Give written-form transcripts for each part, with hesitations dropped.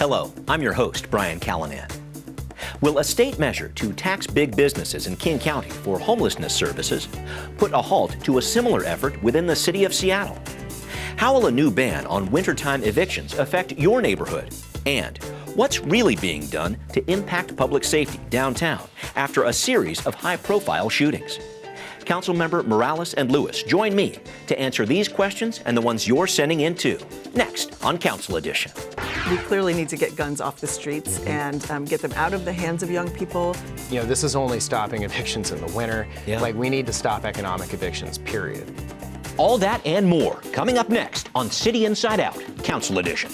Hello, I'm your host, Brian Callanan. Will a state measure to tax big businesses in King County for homelessness services put a halt to a similar effort within the city of Seattle? How will a new ban on wintertime evictions affect your neighborhood? And what's really being done to impact public safety downtown after a series of high-profile shootings? Councilmember Morales and Lewis join me to answer these questions and the ones you're sending in too, next on Council Edition. We clearly need to get guns off the streets and get them out of the hands of young people. You know, this is only stopping evictions in the winter. Like, we need to stop economic evictions, period. All that and more coming up next on City Inside Out, Council Edition.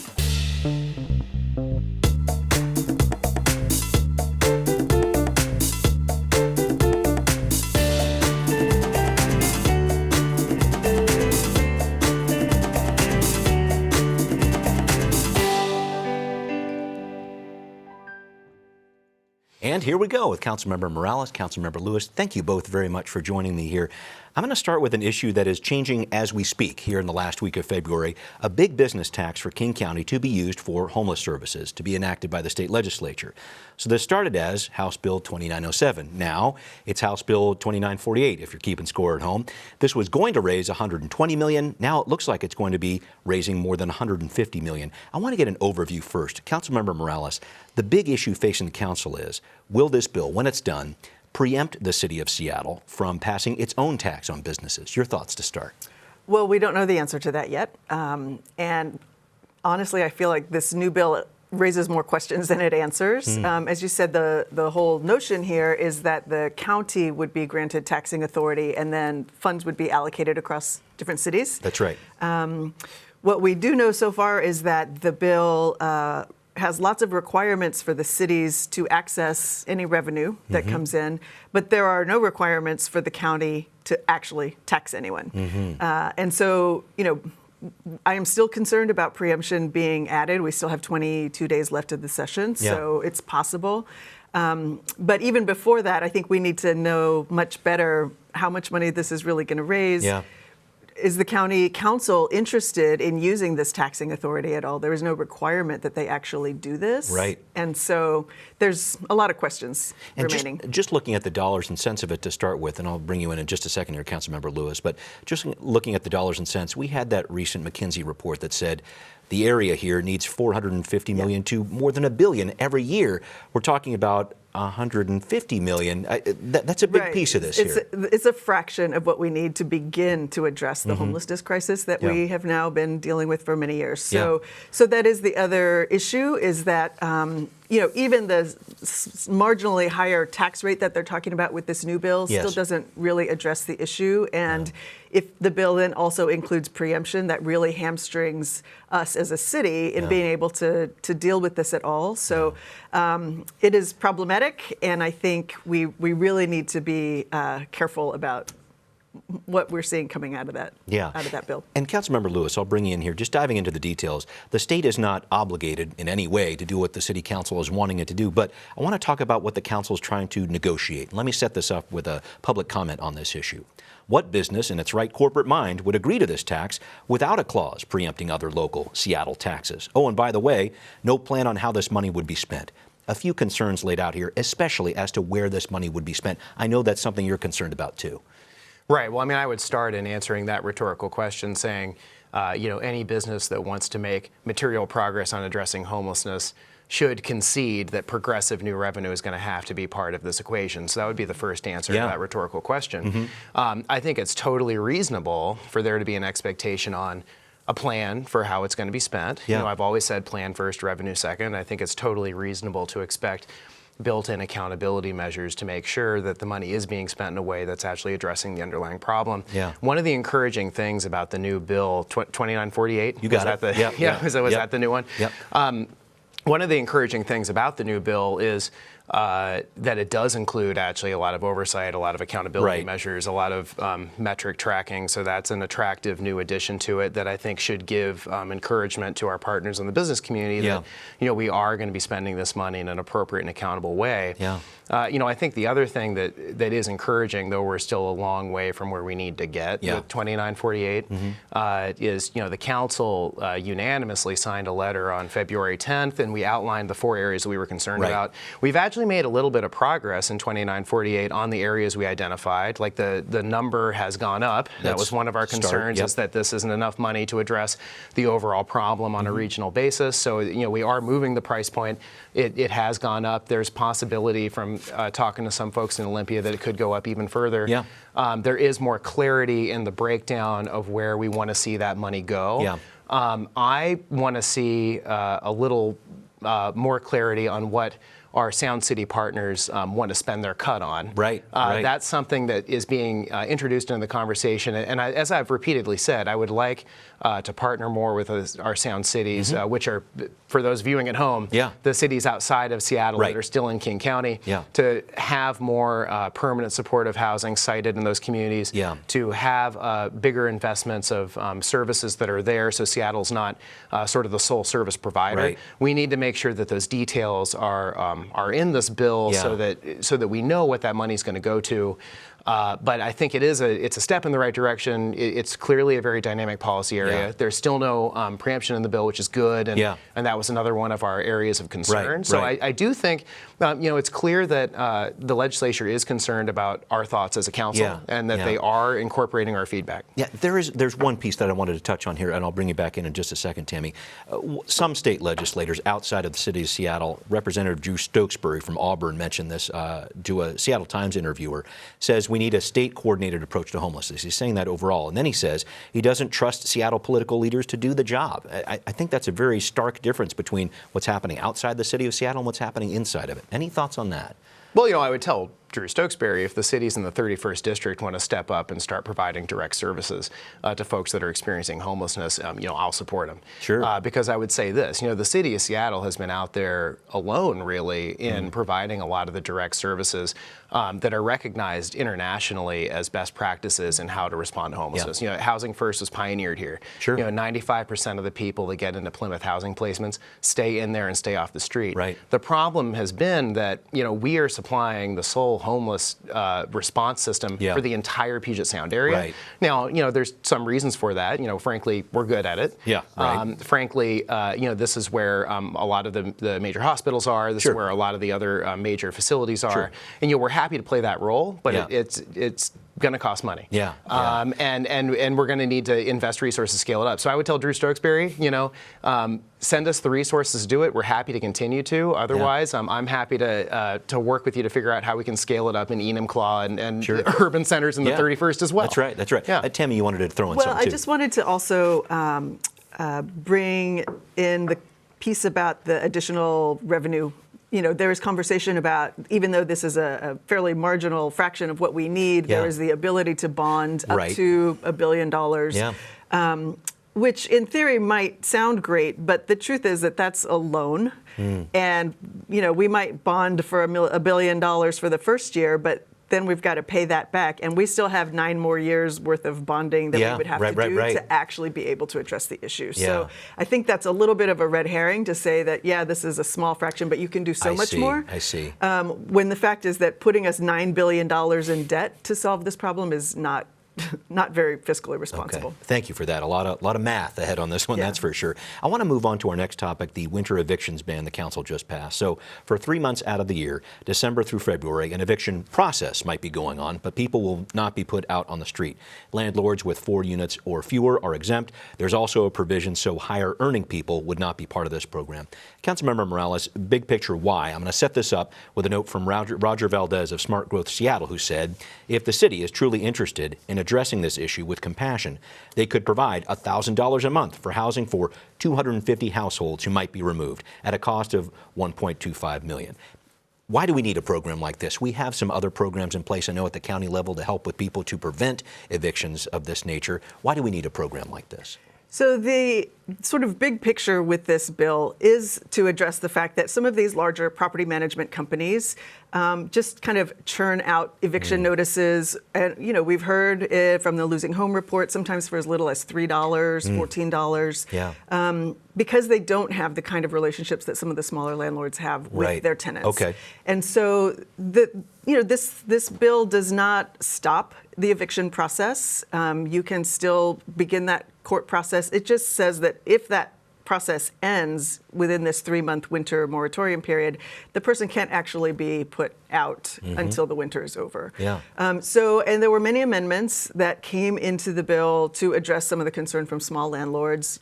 And here we go with Councilmember Morales, Councilmember Lewis. Thank you both very much for joining me here. I'm going to start with an issue that is changing as we speak here in the last week of February, a big business tax for King County to be used for homeless services, to be enacted by the state legislature. So this started as House Bill 2907. Now it's House Bill 2948, if you're keeping score at home. This was going to raise $120 million. Now it looks like it's going to be raising more than $150 million. I want to get an overview first. Councilmember Morales, the big issue facing the council is, will this bill, when it's done, preempt the city of Seattle from passing its own tax on businesses? Your thoughts to start. Well, we don't know the answer to that yet. And honestly, I feel like this new bill raises more questions than it answers. As you said, the whole notion here is that the county would be granted taxing authority and then funds would be allocated across different cities. That's right. What we do know so far is that the bill has lots of requirements for the cities to access any revenue that comes in, but there are no requirements for the county to actually tax anyone. And so, you know, I am still concerned about preemption being added. We still have 22 days left of the session, so it's possible. But even before that, I think we need to know much better how much money this is really going to raise. Is the county council interested in using this taxing authority at all? There is no requirement that they actually do this. Right. And so there's a lot of questions remaining. Just looking at the dollars and cents of it to start with, and I'll bring you in just a second here, Councilmember Lewis, but just looking at the dollars and cents, we had that recent McKinsey report that said the area here needs $450 million to more than $1 billion every year. We're talking about $150 million. That's a big piece of this here. It's a fraction of what we need to begin to address the homelessness crisis that we have now been dealing with for many years. So that is the other issue, is that you know, even the marginally higher tax rate that they're talking about with this new bill still doesn't really address the issue. And if the bill then also includes preemption, that really hamstrings us as a city in being able to deal with this at all. So it is problematic, and I think we really need to be careful about what we're seeing coming out of that bill. And Councilmember Lewis, I'll bring you in here, just diving into the details. The state is not obligated in any way to do what the city council is wanting it to do, but I want to talk about what the council is trying to negotiate. Let me set this up with a public comment on this issue. What business in its right corporate mind would agree to this tax without a clause preempting other local Seattle taxes? Oh, and by the way, no plan on how this money would be spent. A few concerns laid out here, especially as to where this money would be spent. I know that's something you're concerned about too. Right. Well, I mean, I would start in answering that rhetorical question saying, you know, any business that wants to make material progress on addressing homelessness should concede that progressive new revenue is going to have to be part of this equation. So that would be the first answer to that rhetorical question. I think it's totally reasonable for there to be an expectation on a plan for how it's going to be spent. You know, I've always said plan first, revenue second. I think it's totally reasonable to expect built-in accountability measures to make sure that the money is being spent in a way that's actually addressing the underlying problem. One of the encouraging things about the new bill, 2948, you got it. Was that the new one? One of the encouraging things about the new bill is that it does include actually a lot of oversight, a lot of accountability measures, a lot of metric tracking. So that's an attractive new addition to it that I think should give encouragement to our partners in the business community that, you know, we are going to be spending this money in an appropriate and accountable way. You know, I think the other thing that is encouraging, though we're still a long way from where we need to get with 2948, is, you know, the council unanimously signed a letter on February 10th, and we outlined the 4 areas that we were concerned Right. about. We've actually made a little bit of progress in 2948 on the areas we identified. Like the number has gone up. That That's was one of our concerns, yep. is that this isn't enough money to address the overall problem on a regional basis. So, we are moving the price point. It has gone up. There's possibility from talking to some folks in Olympia that it could go up even further. Yeah. There is more clarity in the breakdown of where we want to see that money go. Yeah. I want to see a little more clarity on what our Sound City partners want to spend their cut on. Right, right. That's something that is being introduced into the conversation. And as I've repeatedly said, I would like to partner more with our Sound Cities, which are, for those viewing at home, Yeah. the cities outside of Seattle Right. that are still in King County, Yeah. to have more permanent supportive housing sited in those communities, Yeah. to have bigger investments of services that are there, so Seattle's not sort of the sole service provider. Right. We need to make sure that those details are in this bill, Yeah. so that we know what that money is going to go to. But I think it's a step in the right direction. It's clearly a very dynamic policy area. Yeah. There's still no preemption in the bill, which is good, and, Yeah. and that was another one of our areas of concern. Right, So right. I do think it's clear that the legislature is concerned about our thoughts as a council, Yeah, and that yeah. they are incorporating our feedback. Yeah, there's one piece that I wanted to touch on here, and I'll bring you back in just a second, Tammy. Some state legislators outside of the city of Seattle, Representative Drew Stokesbury from Auburn mentioned this to a Seattle Times interviewer, says we need a state coordinated approach to homelessness. He's saying that overall. And then he says he doesn't trust Seattle political leaders to do the job. I think that's a very stark difference between what's happening outside the city of Seattle and what's happening inside of it. Any thoughts on that? Well, I would tell Drew Stokesbury, if the cities in the 31st district want to step up and start providing direct services to folks that are experiencing homelessness, I'll support them. Sure. Because I would say this, the city of Seattle has been out there alone, really, in providing a lot of the direct services that are recognized internationally as best practices in how to respond to homelessness. Housing First was pioneered here. Sure. 95% of the people that get into Plymouth housing placements stay in there and stay off the street. Right. The problem has been that, we are supplying the sole homeless response system Yeah. for the entire Puget Sound area. Right. Now, there's some reasons for that. Frankly, we're good at it. Yeah, right. Frankly, this is where a lot of the major hospitals are. This Sure. is where a lot of the other major facilities are. Sure. And we're happy to play that role, but Yeah. it's going to cost money. Yeah. And we're going to need to invest resources to scale it up. So I would tell Drew Stokesbury, send us the resources to do it. We're happy to continue to. Otherwise, I'm happy to work with you to figure out how we can scale it up in Enumclaw and Sure. urban centers in the 31st as well. That's right. That's right. Yeah. Tammy, you wanted to throw in Well, something I too. just wanted to also bring in the piece about the additional revenue. There is conversation about, even though this is a fairly marginal fraction of what we need, Yeah. there is the ability to bond up Right. to $1 billion. Yeah. Which in theory might sound great, but the truth is that that's a loan. And, we might bond for $1 billion for the first year, but then we've got to pay that back. And we still have 9 more years worth of bonding that Yeah, we would have right, to do right. to actually be able to address the issue. Yeah. So I think that's a little bit of a red herring to say that, this is a small fraction, but you can do so much more. I see. When the fact is that putting us $9 billion in debt to solve this problem is not very fiscally responsible. Okay. Thank you for that. A lot of math ahead on this one, Yeah. that's for sure. I want to move on to our next topic, the winter evictions ban the council just passed. So for 3 months out of the year, December through February, an eviction process might be going on, but people will not be put out on the street. Landlords with 4 units or fewer are exempt. There's also a provision so higher earning people would not be part of this program. Councilmember Morales, big picture why? I'm going to set this up with a note from Roger Valdez of Smart Growth Seattle, who said, if the city is truly interested in addressing this issue with compassion, they could provide $1,000 a month for housing for 250 households who might be removed at a cost of $1.25 million. Why do we need a program like this? We have some other programs in place, I know, at the county level to help with people to prevent evictions of this nature. Why do we need a program like this? So the sort of big picture with this bill is to address the fact that some of these larger property management companies just kind of churn out eviction notices. And, we've heard from the Losing Home Report, sometimes for as little as $3, $14. Yeah. Because they don't have the kind of relationships that some of the smaller landlords have with Right. their tenants. Okay. And so this bill does not stop the eviction process. You can still begin that court process. It just says that if that process ends within this 3-month winter moratorium period, the person can't actually be put out until the winter is over. Yeah. And there were many amendments that came into the bill to address some of the concern from small landlords.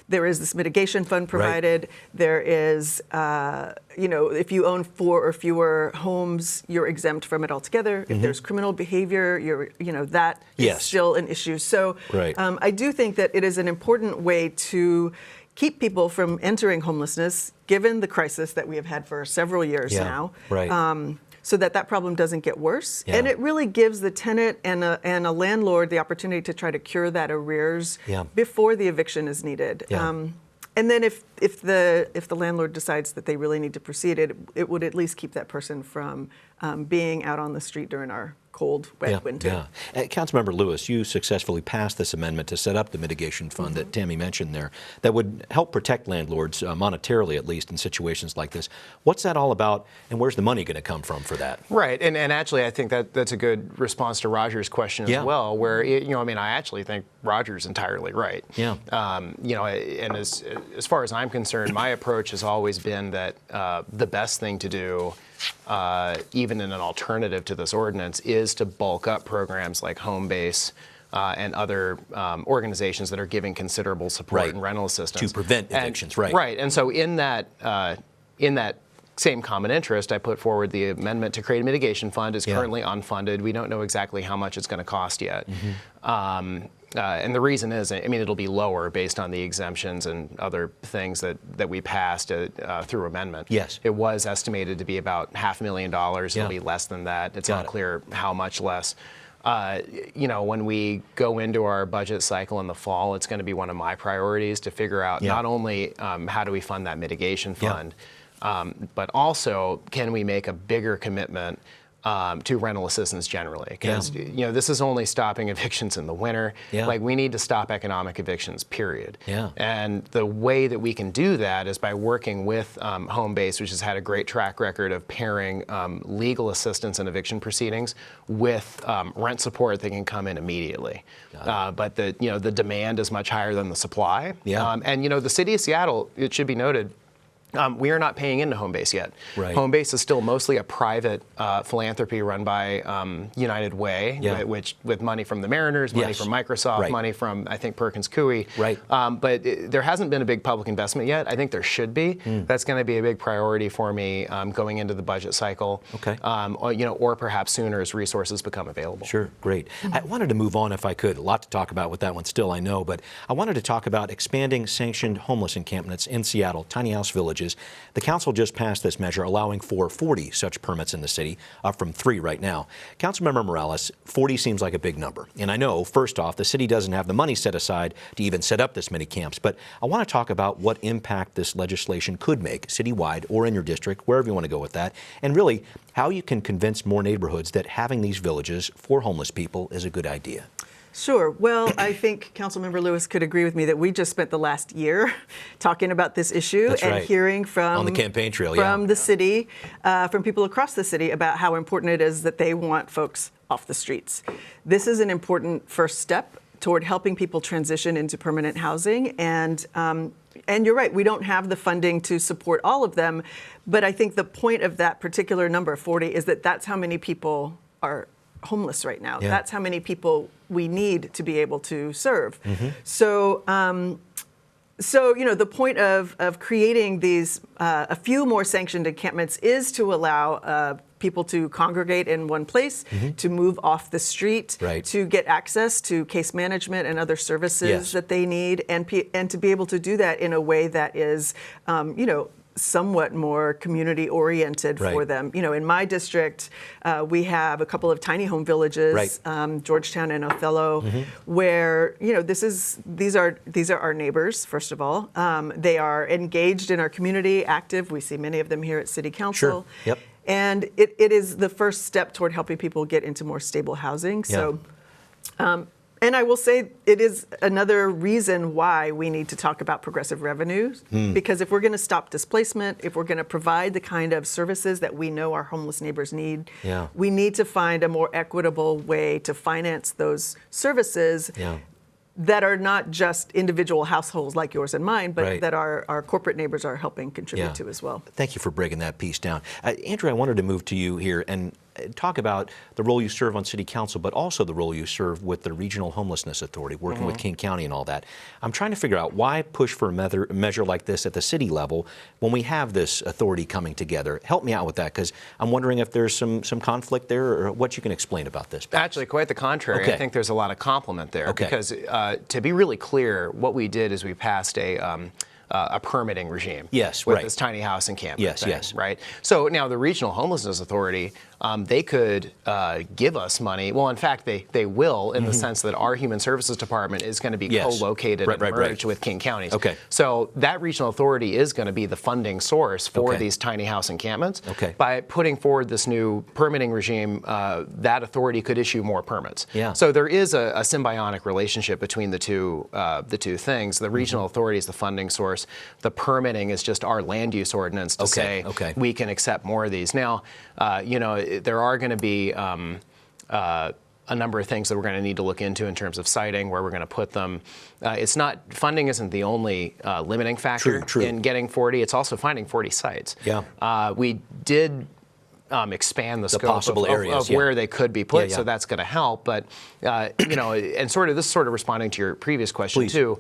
There is this mitigation fund provided. Right. There is, if you own 4 or fewer homes, you're exempt from it altogether. If there's criminal behavior, that is still an issue. So Right. I do think that it is an important way to keep people from entering homelessness, given the crisis that we have had for several years now. Right. So that problem doesn't get worse. Yeah. And it really gives the tenant and a landlord the opportunity to try to cure that arrears before the eviction is needed. Yeah. And then if the landlord decides that they really need to proceed, it would at least keep that person from being out on the street during our cold, wet winter. Yeah. Councilmember Lewis, you successfully passed this amendment to set up the mitigation fund that Tammy mentioned there that would help protect landlords, monetarily at least, in situations like this. What's that all about, and where's the money going to come from for that? Right, and actually I think that's a good response to Roger's question as well, where, I actually think Roger's entirely right. Yeah. And as far as I'm concerned, my approach has always been that the best thing to do, even in an alternative to this ordinance, is to bulk up programs like Home Base and other organizations that are giving considerable support and rental assistance to prevent evictions. Right, and so in that same common interest, I put forward the amendment to create a mitigation fund. Is currently unfunded. We don't know exactly how much it's going to cost yet. And the reason is, it'll be lower based on the exemptions and other things that we passed through amendment. Yes. It was estimated to be about $500,000. It'll be less than that. It's unclear how much less. When we go into our budget cycle in the fall, it's going to be one of my priorities to figure out not only how do we fund that mitigation fund, but also can we make a bigger commitment to rental assistance generally, because this is only stopping evictions in the winter. Like, we need to stop economic evictions, period. And the way that we can do that is by working with Home Base, which has had a great track record of pairing legal assistance in eviction proceedings with rent support that can come in immediately. But the demand is much higher than the supply. And the city of Seattle, it should be noted, we are not paying into Home Base yet. Home Base is still mostly a private philanthropy run by United Way, which with money from the Mariners, money from Microsoft, money from, I think, Perkins Coie. But there hasn't been a big public investment yet. I think there should be. That's going to be a big priority for me going into the budget cycle. Or perhaps sooner as resources become available. Sure, great. I wanted to move on if I could. A lot to talk about with that one still, I know, but I wanted to talk about expanding sanctioned homeless encampments in Seattle, tiny house villages. The council just passed this measure allowing for 40 such permits in the city, up from 3 right now. Councilmember Morales, 40 seems like a big number. And I know, first off, the city doesn't have the money set aside to even set up this many camps. But I want to talk about what impact this legislation could make citywide or in your district, wherever you want to go with that, and really how you can convince more neighborhoods that having these villages for homeless people is a good idea. Sure. Well, I think Councilmember Lewis could agree with me that we just spent the last year talking about this issue hearing from on the campaign trail, from the city, from people across the city about how important it is that they want folks off the streets. This is an important first step toward helping people transition into permanent housing. And you're right, we don't have the funding to support all of them. But I think the point of that particular number, 40, is that that's how many people are homeless right now. That's how many people we need to be able to serve. So, the point of creating these a few more sanctioned encampments is to allow people to congregate in one place, to move off the street, to get access to case management and other services that they need, and to be able to do that in a way that is, somewhat more community-oriented for them. In my district, we have a couple of tiny home villages, Georgetown and Othello, where these are our neighbors. First of all, they are engaged in our community, active. We see many of them here at City Council. And it is the first step toward helping people get into more stable housing. So. And I will say it is another reason why we need to talk about progressive revenues, because if we're going to stop displacement, if we're going to provide the kind of services that we know our homeless neighbors need, we need to find a more equitable way to finance those services that are not just individual households like yours and mine, but Right. that our corporate neighbors are helping contribute Yeah. to as well. Thank you for breaking that piece down. Andrew, I wanted to move to you here and talk about the role you serve on City Council, but also the role you serve with the Regional Homelessness Authority, working with King County and all that. I'm trying to figure out why push for a measure like this at the city level when we have this authority coming together. Help me out with that, because I'm wondering if there's some conflict there, or what you can explain about this. Actually, quite the contrary. Okay. I think there's a lot of complement there. Okay. Because to be really clear, what we did is we passed a permitting regime. Yes, with right. this tiny house encampment Yes, thing, yes. right? So now the Regional Homelessness Authority, they could give us money. Well, in fact, they will, in the sense that our Human Services Department is going to be Yes. co-located Right, and right, merged right. with King County's. Okay. So that Regional Authority is going to be the funding source for Okay. these tiny house encampments. Okay. By putting forward this new permitting regime, that authority could issue more permits. Yeah. So there is a symbiotic relationship between the two things. The Regional Mm-hmm. Authority is the funding source. The permitting is just our land use ordinance to say we can accept more of these. Now, there are going to be a number of things that we're going to need to look into in terms of siting, where we're going to put them. Funding isn't the only limiting factor True. in getting 40. It's also finding 40 sites. Yeah. We did expand the scope possible of areas, yeah. where they could be put, Yeah. so that's going to help. But and this is sort of responding to your previous question Please. too.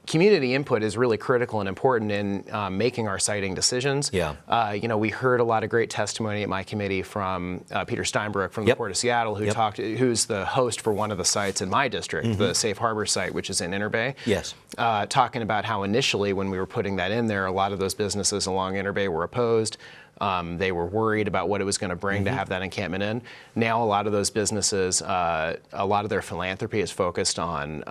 Community input is really critical and important in making our siting decisions. Yeah. We heard a lot of great testimony at my committee from Peter Steinbrook from the Yep. Port of Seattle, who's the host for one of the sites in my district, the Safe Harbor site, which is in Inner Bay. Yes. Talking about how initially, when we were putting that in there, a lot of those businesses along Inner Bay were opposed. They were worried about what it was going to bring to have that encampment in. Now, a lot of those businesses, a lot of their philanthropy is focused on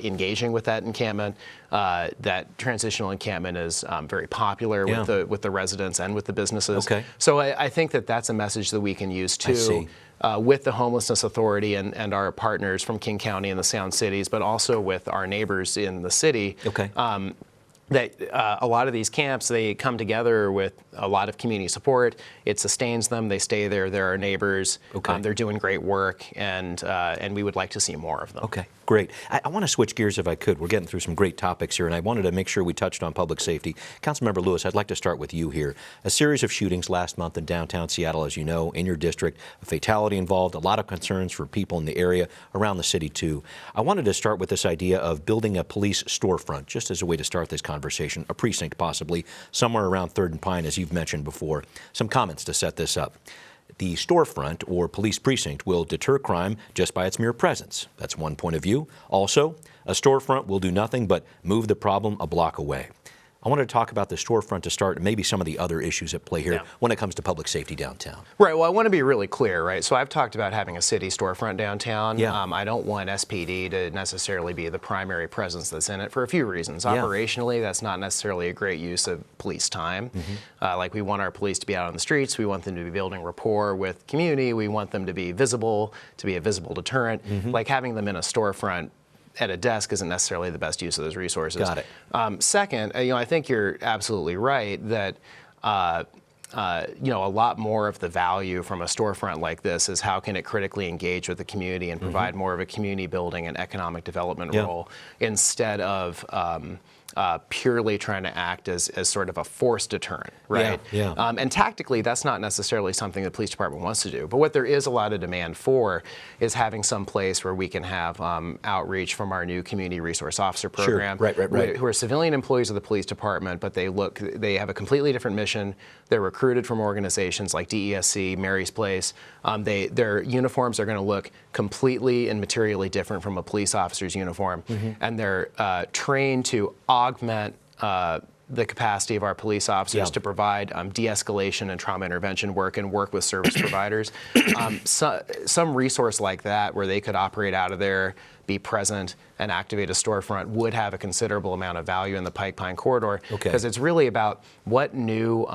engaging with that encampment. That transitional encampment is very popular with the residents and with the businesses. Okay. So I think that's a message that we can use too. see. With the Homelessness Authority and our partners from King County and the Sound Cities, but also with our neighbors in the city. Okay. That a lot of these camps, they come together with a lot of community support. It sustains them. They stay there. They're our neighbors. Okay. They're doing great work, and we would like to see more of them. Okay, great. I want to switch gears if I could. We're getting through some great topics here, and I wanted to make sure we touched on public safety. Councilmember Lewis, I'd like to start with you here. A series of shootings last month in downtown Seattle, as you know, in your district, a fatality involved, a lot of concerns for people in the area, around the city too. I wanted to start with this idea of building a police storefront, just as a way to start this conversation, a precinct possibly, somewhere around 3rd and Pine, as you've mentioned before. Some comments to set this up. The storefront or police precinct will deter crime just by its mere presence. That's one point of view. Also, a storefront will do nothing but move the problem a block away. I wanted to talk about the storefront to start, and maybe some of the other issues at play here when it comes to public safety downtown. Right. Well, I want to be really clear, right? So I've talked about having a city storefront downtown. Yeah. I don't want SPD to necessarily be the primary presence that's in it for a few reasons. Operationally, that's not necessarily a great use of police time. Like, we want our police to be out on the streets. We want them to be building rapport with community. We want them to be visible, to be a visible deterrent. Like, having them in a storefront at a desk isn't necessarily the best use of those resources. Got it. Second, I think you're absolutely right that a lot more of the value from a storefront like this is how can it critically engage with the community and provide more of a community building and economic development role, instead of purely trying to act as sort of a force deterrent, right? Yeah. And tactically, that's not necessarily something the police department wants to do. But what there is a lot of demand for is having some place where we can have outreach from our new community resource officer program, Right. who are civilian employees of the police department, but they have a completely different mission. They're recruited from organizations like DESC, Mary's Place. Their uniforms are going to look completely and materially different from a police officer's uniform, and they're trained to augment the capacity of our police officers to provide de-escalation and trauma intervention work and work with service providers. Some resource like that where they could operate out of there, be present, and activate a storefront would have a considerable amount of value in the Pike Pine corridor, because it's really about what new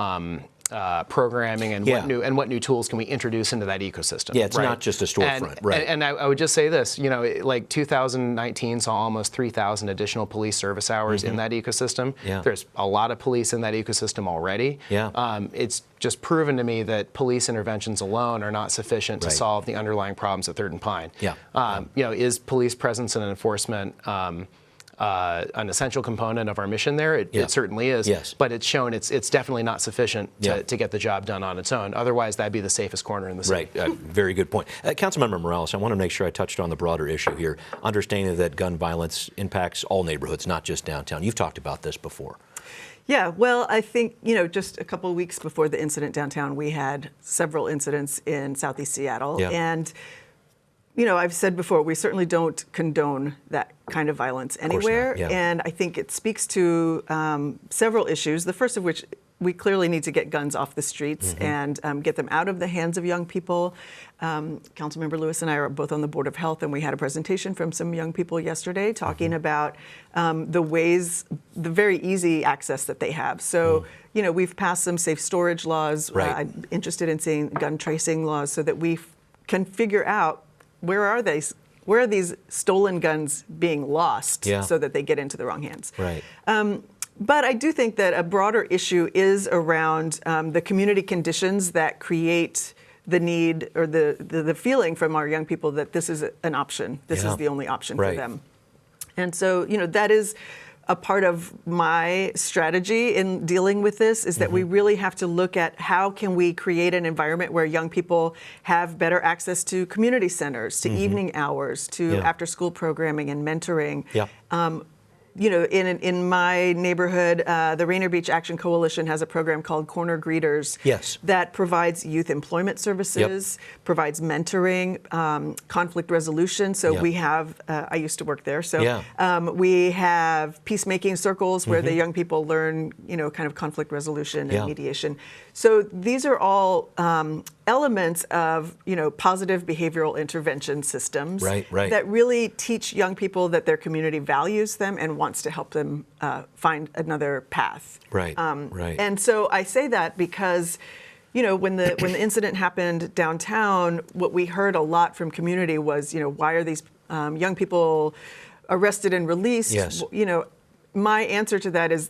programming and what new tools can we introduce into that ecosystem. Yeah, it's not just a storefront, right? And I would just say this, like 2019 saw almost 3,000 additional police service hours in that ecosystem. Yeah. There's a lot of police in that ecosystem already. Yeah. It's just proven to me that police interventions alone are not sufficient to solve the underlying problems at Third and Pine. Yeah. Is police presence and enforcement an essential component of our mission there? It certainly is. Yes. But it's shown it's definitely not sufficient to get the job done on its own. Otherwise, that'd be the safest corner in the city. Right. Very good point. Councilmember Morales, I want to make sure I touched on the broader issue here, understanding that gun violence impacts all neighborhoods, not just downtown. You've talked about this before. Yeah, well, I think, just a couple of weeks before the incident downtown, we had several incidents in Southeast Seattle. Yeah. And I've said before, we certainly don't condone that kind of violence anywhere. Yeah. And I think it speaks to several issues, the first of which, we clearly need to get guns off the streets and get them out of the hands of young people. Councilmember Lewis and I are both on the Board of Health, and we had a presentation from some young people yesterday talking about the very easy access that they have. So, we've passed some safe storage laws. Right. I'm interested in seeing gun tracing laws so that we can figure out where are these stolen guns being lost so that they get into the wrong hands. Right. But I do think that a broader issue is around the community conditions that create the need or the feeling from our young people that this is an option. This is the only option for them. And so, that is a part of my strategy in dealing with this, is that we really have to look at how can we create an environment where young people have better access to community centers, to evening hours, to after-school programming and mentoring. In my neighborhood, the Rainier Beach Action Coalition has a program called Corner Greeters that provides youth employment services, provides mentoring, conflict resolution. So we have, I used to work there, so we have peacemaking circles where the young people learn, kind of conflict resolution and mediation. So these are all elements of, positive behavioral intervention systems that really teach young people that their community values them and wants to help them find another path. And so I say that because, when the incident happened downtown, what we heard a lot from community was, why are these young people arrested and released? My answer to that is,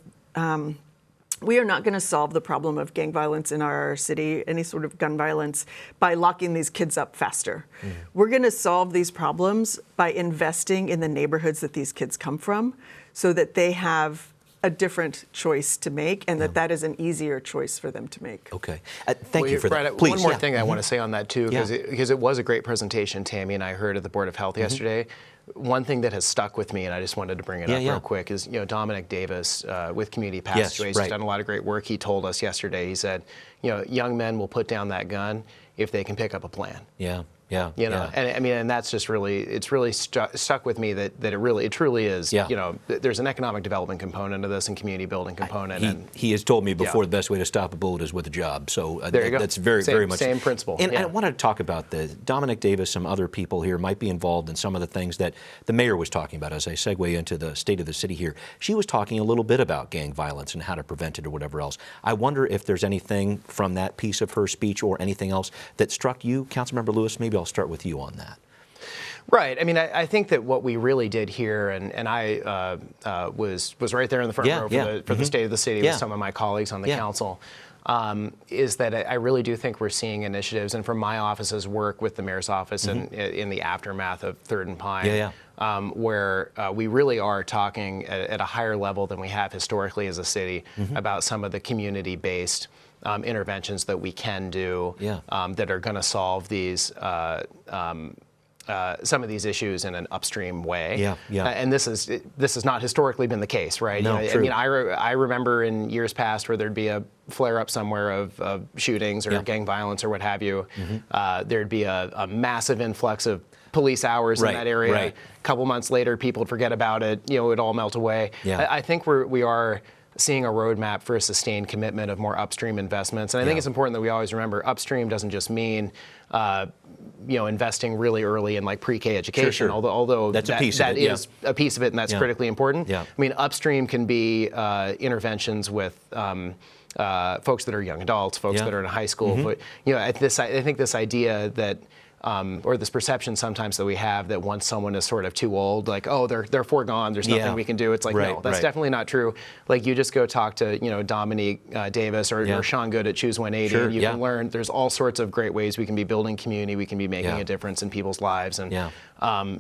we are not going to solve the problem of gang violence in our city, any sort of gun violence, by locking these kids up faster. We're going to solve these problems by investing in the neighborhoods that these kids come from so that they have a different choice to make and that is an easier choice for them to make. Okay. Thank you for that. Please. One more thing I want to say on that, too, because it was a great presentation Tammy and I heard at the Board of Health yesterday. One thing that has stuck with me, and I just wanted to bring it up real quick, is Dominic Davis with Community Passageways has done a lot of great work. He told us yesterday, he said, young men will put down that gun if they can pick up a plan. And I mean, and that's just really, it's really stuck with me that it truly is. There's an economic development component of this and community building component. He has told me before the best way to stop a bullet is with a job. So there you go. That's very much same principle. And I wanted to talk about Dominic Davis, some other people here might be involved in some of the things that the mayor was talking about. As I segue into the state of the city here, she was talking a little bit about gang violence and how to prevent it or whatever else. I wonder if there's anything from that piece of her speech or anything else that struck you, Councilmember Lewis. Maybe I'll start with you on that. Right. I mean, I think that what we really did here, and I was right there in the front row for the State of the City with some of my colleagues on the council, is that I really do think we're seeing initiatives, and from my office's work with the mayor's office and in the aftermath of Third and Pine, where we really are talking at a higher level than we have historically as a city about some of the community-based interventions that we can do that are going to solve these some of these issues in an upstream way. And this has not historically been the case, right? No, I mean, I remember in years past where there'd be a flare-up somewhere of shootings or gang violence or what have you. There'd be a massive influx of police hours in that area. A couple months later, people would forget about it. It would all melt away. I think we are seeing a roadmap for a sustained commitment of more upstream investments. And I think it's important that we always remember upstream doesn't just mean investing really early in like pre-K education, Sure. although that's a piece of it. Is a piece of it, and that's critically important. Yeah. I mean, upstream can be interventions with folks that are young adults, folks that are in high school. But I think this idea that or this perception sometimes that we have that once someone is sort of too old, like, oh, they're foregone, there's nothing we can do. It's like, no, that's definitely not true. Like, you just go talk to, Dominique Davis or Sean Good at Choose 180, and you can learn there's all sorts of great ways we can be building community, we can be making a difference in people's lives. And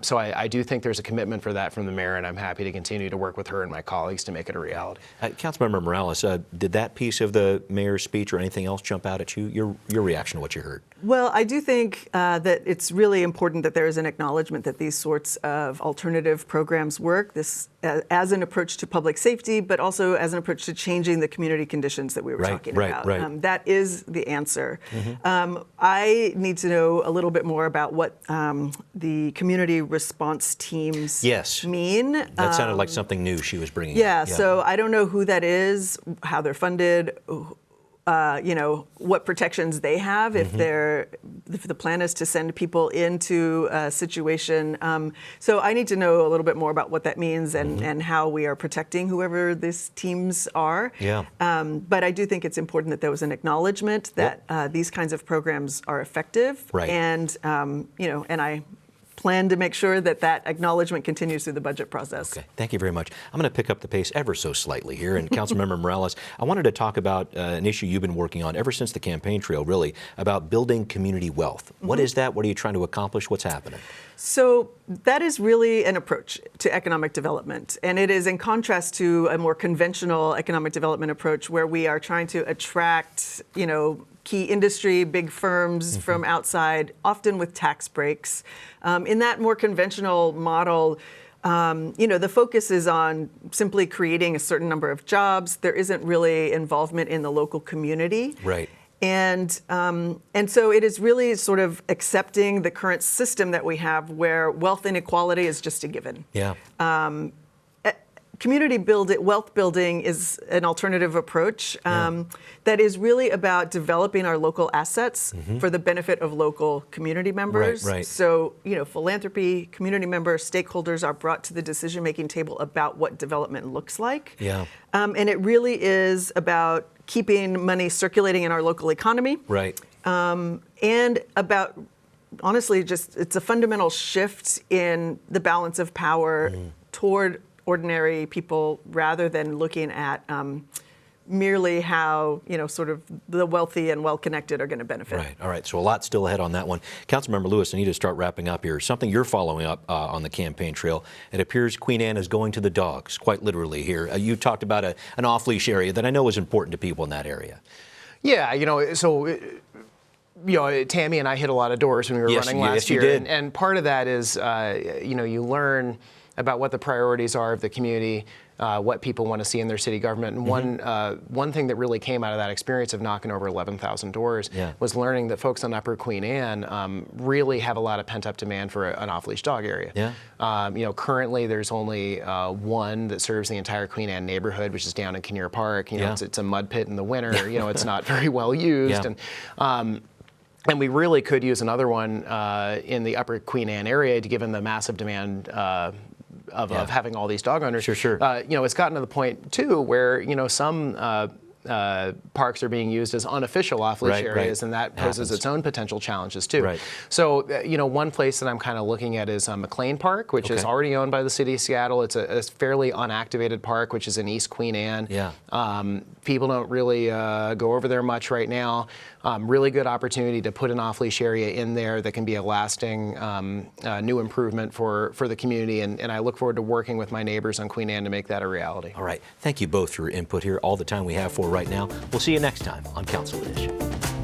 so I do think there's a commitment for that from the mayor, and I'm happy to continue to work with her and my colleagues to make it a reality. Councilmember Morales, did that piece of the mayor's speech or anything else jump out at you? Your reaction to what you heard? Well, I do think that it's really important that there is an acknowledgement that these sorts of alternative programs work, this as an approach to public safety, but also as an approach to changing the community conditions that we were talking about. That is the answer. I need to know a little bit more about what the community response teams mean. That sounded like something new she was bringing up. So I don't know who that is, how they're funded, what protections they have if the plan is to send people into a situation. So I need to know a little bit more about what that means and how we are protecting whoever these teams are. But I do think it's important that there was an acknowledgement that these kinds of programs are effective. And and I plan to make sure that that acknowledgement continues through the budget process. Okay, thank you very much. I'm going to pick up the pace ever so slightly here. And Councilmember Morales, I wanted to talk about an issue you've been working on ever since the campaign trail, really, about building community wealth. What is that? What are you trying to accomplish? What's happening? So that is really an approach to economic development. And it is in contrast to a more conventional economic development approach where we are trying to attract, key industry, big firms from outside, often with tax breaks. In that more conventional model, the focus is on simply creating a certain number of jobs. There isn't really involvement in the local community. And so it is really sort of accepting the current system that we have where wealth inequality is just a given. Wealth building is an alternative approach that is really about developing our local assets for the benefit of local community members. So, philanthropy, community members, stakeholders are brought to the decision-making table about what development looks like. And it really is about keeping money circulating in our local economy. And about, honestly, it's a fundamental shift in the balance of power toward ordinary people rather than looking at merely how, sort of the wealthy and well-connected are going to benefit. All right. So a lot still ahead on that one. Councilmember Lewis, I need to start wrapping up here. Something you're following up on the campaign trail. It appears Queen Anne is going to the dogs, quite literally here. You talked about an off-leash area that I know is important to people in that area. Tammy and I hit a lot of doors when we were running last year. And part of that is, you learn about what the priorities are of the community, what people want to see in their city government. And one thing that really came out of that experience of knocking over 11,000 doors was learning that folks on Upper Queen Anne really have a lot of pent-up demand for an off-leash dog area. Currently there's only one that serves the entire Queen Anne neighborhood, which is down in Mcclain Park. It's a mud pit in the winter. It's not very well used. And we really could use another one in the Upper Queen Anne area, given the massive demand of having all these dog owners. It's gotten to the point too where some parks are being used as unofficial off-leash areas, and that poses its own potential challenges too. So, one place that I'm kind of looking at is Mcclain Park, which is already owned by the city of Seattle. It's a fairly unactivated park, which is in East Queen Anne. People don't really go over there much right now. Really good opportunity to put an off-leash area in there that can be a lasting new improvement for the community, and I look forward to working with my neighbors on Queen Anne to make that a reality. All right. Thank you both for your input here. All the time we have for right now. We'll see you next time on Council Edition.